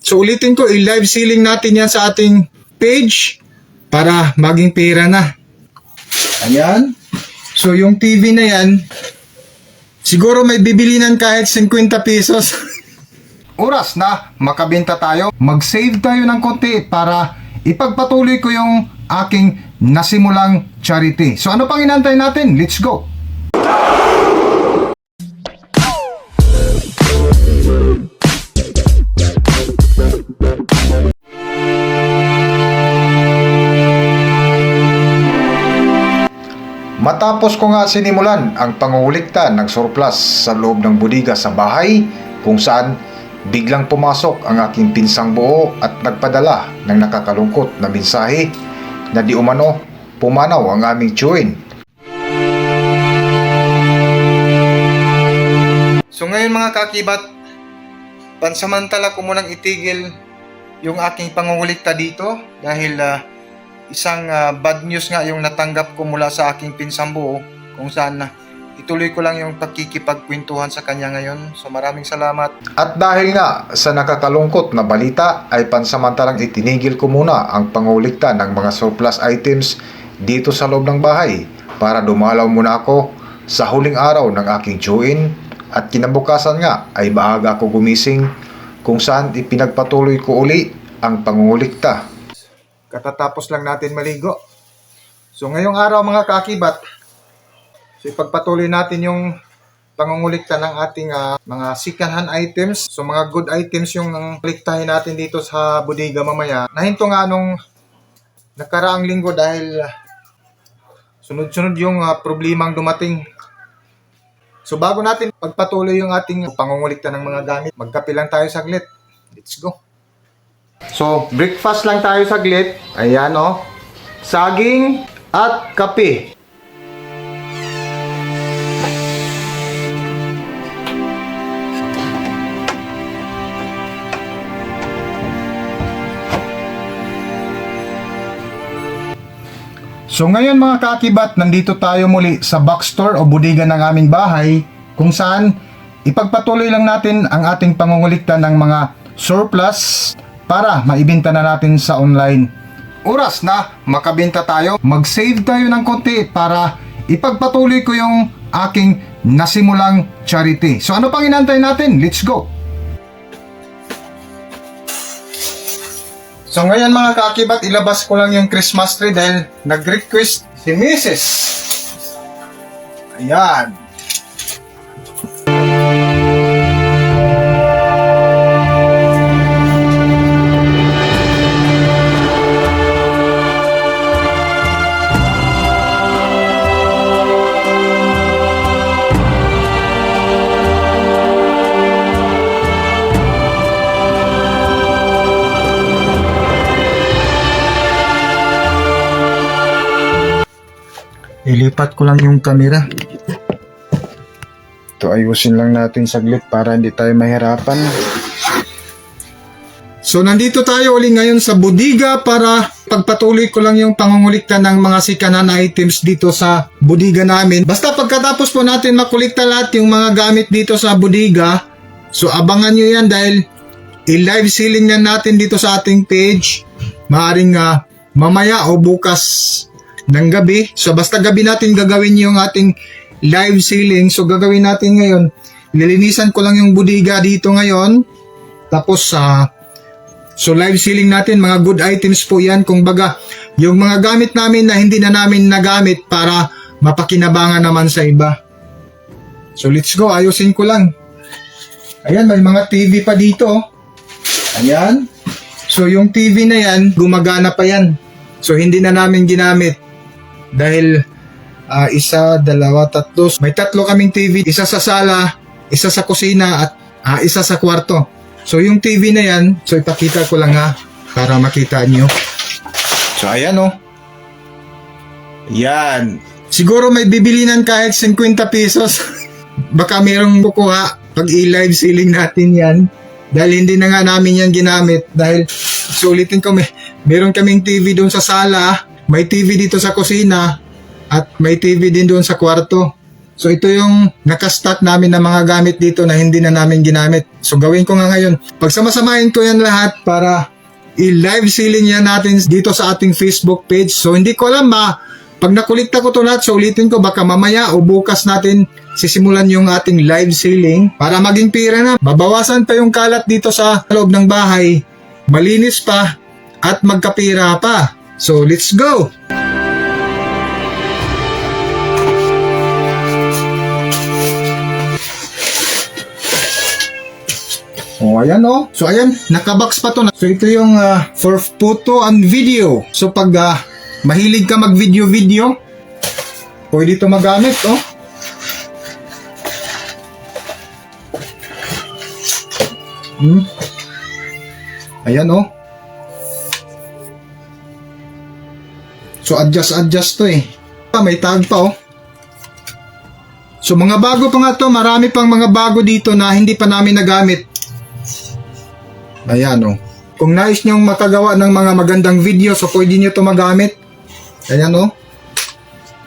So ulitin ko, i-live ceiling natin yan sa ating page para maging pera na. Ayan. So yung TV na yan, siguro may bibilinan kahit 50 pesos. Oras na makabenta tayo. Mag-save tayo ng konti para ipagpatuloy ko yung aking nasimulang charity. So ano pang inantay natin? Let's go! Matapos ko nga sinimulan ang pangungulikta ng surplus sa loob ng bodega sa bahay, kung saan biglang pumasok ang aking pinsang buo at nagpadala ng nakakalungkot na mensahe na di umano pumanaw ang aming tiyuin. So ngayon mga kakibat, pansamantala ko munang itigil yung aking pangungulikta dito dahil isang bad news nga yung natanggap ko mula sa aking pinsang buo, kung saan ituloy ko lang yung pagkikipagkwentuhan sa kanya ngayon. So maraming salamat. At dahil nga sa nakakalungkot na balita ay pansamantalang itinigil ko muna ang pangulikta ng mga surplus items dito sa loob ng bahay para dumalaw muna ako sa huling araw ng aking tiyuin, at kinabukasan nga ay maaga ako gumising kung saan ipinagpatuloy ko uli ang pangungulikta. Katatapos lang natin maligo. So ngayong araw mga kakibat, so ipagpatuloy natin yung pangungulikta ng ating mga second hand items. So mga good items yung kuliktahin natin dito sa bodega mamaya. Nahinto nga nung nakaraang linggo dahil sunod-sunod yung problemang dumating. So bago natin pagpatuloy yung ating pangungulikta ng mga gamit, magkape lang tayo saglit. Let's go! So, breakfast lang tayo saglit. Ayan o. Saging at kape. So ngayon mga kakibat, nandito tayo muli sa box store o bodega ng aming bahay, kung saan ipagpatuloy lang natin ang ating pangungulikta ng mga surplus para maibenta na natin sa online. Oras na makabenta tayo. Mag-save tayo ng konti para ipagpatuloy ko yung aking nasimulang charity. So ano pang inantay natin? Let's go! So ngayon mga kakibat, ilabas ko lang yung Christmas tree dahil nag-request si Mrs. Ayan. Ilipat ko lang yung camera. Ito, ayusin lang natin saglit para hindi tayo mahirapan. So nandito tayo ulit ngayon sa bodega para pagpatuloy ko lang yung pangungulikta ng mga second-hand items dito sa bodega namin. Basta pagkatapos po natin makulikta lahat yung mga gamit dito sa bodega, so abangan nyo yan dahil i-live ceiling na natin dito sa ating page. Maaring mamaya o bukas ng gabi. So basta gabi natin gagawin yung ating live ceiling. So gagawin natin ngayon, lilinisan ko lang yung bodega dito ngayon. Tapos so live ceiling natin, mga good items po yan. Kung baga, yung mga gamit namin na hindi na namin nagamit para mapakinabangan naman sa iba. So let's go, ayusin ko lang. Ayan, may mga TV pa dito. Ayan. So yung TV na yan, gumagana pa yan. So hindi na namin ginamit. Dahil isa, dalawa, tatlo. May tatlo kaming TV. Isa sa sala, isa sa kusina, at isa sa kwarto. So yung TV na yan, so ipakita ko lang para makita nyo. So ayan o. Yan. Siguro may bibilinan kahit 50 pesos. Baka mayroong kukuha pag i-live ceiling natin yan. Dahil hindi na nga namin yan ginamit. Dahil sulitin ko, meron kaming TV doon sa sala. May TV dito sa kusina at may TV din doon sa kwarto. So ito yung nakastock namin ng mga gamit dito na hindi na namin ginamit. So gawin ko nga ngayon. Pagsamasamahin ko yan lahat para i-live selling yan natin dito sa ating Facebook page. So hindi ko alam pag nakulikta ko to lahat, so ulitin ko baka mamaya o bukas natin sisimulan yung ating live selling para maging pira na. Babawasan pa yung kalat dito sa loob ng bahay. Malinis pa at magkapira pa. So let's go! Oh, ayan oh. So ayan, nakabox pa to. So ito yung for photo and video. So pag mahilig ka mag video, pwede ito magamit oh. Ayan oh. So adjust to eh. May tag pa oh. So mga bago pa nga to, marami pang mga bago dito na hindi pa namin nagamit. Ayan o. Kung nais nyong makagawa ng mga magandang video, so pwede nyo ito magamit. Ayan o.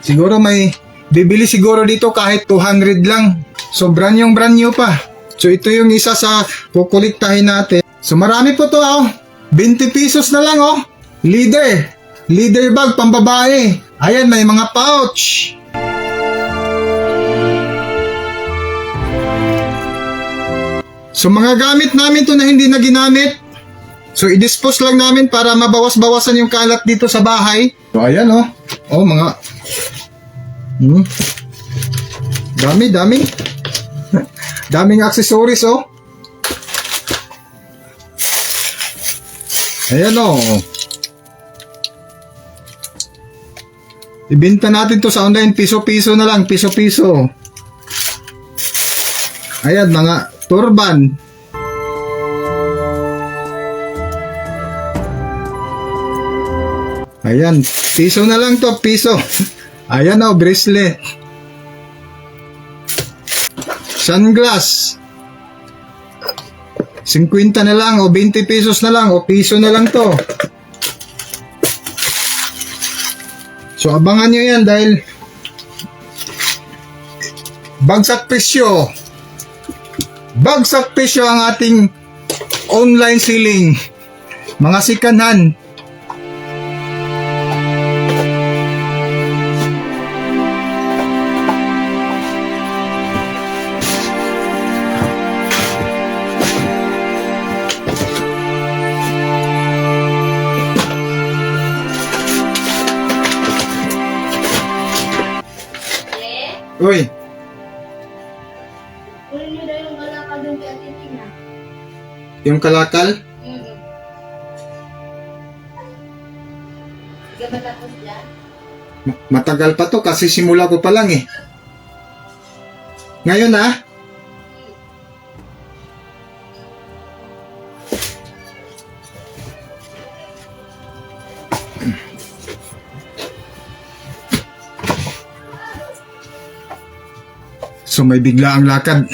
Siguro may bibili siguro dito kahit 200 lang. So brand new pa. So ito yung isa sa kukuliktahin natin. So marami po to o. 20 pesos na lang o. Leader bag pambabae. Ayan, may mga pouch. So mga gamit namin to na hindi na ginamit. So i-dispose lang namin para mabawas-bawasan yung kalat dito sa bahay. So ayan oh. Oh mga dami. Daming accessories oh. Ayan oh. Ibenta natin to sa online, piso-piso na lang, piso-piso. Ayan mga turban. Ayan, piso na lang to, piso. Ayan o, bracelet. Sunglass. 50 na lang o 20 pesos na lang o piso na lang to. So abangan nyo yan dahil bagsak presyo. Bagsak presyo ang ating online selling. Mga sikanhan. Uy. Kunin nyo daw yung kalakal doon kay Ate Tina. Yung kalakal? Sige ba tapos dyan? Matagal pa to kasi simula ko pa lang eh. Ngayon ah. So may bigla ang lakad.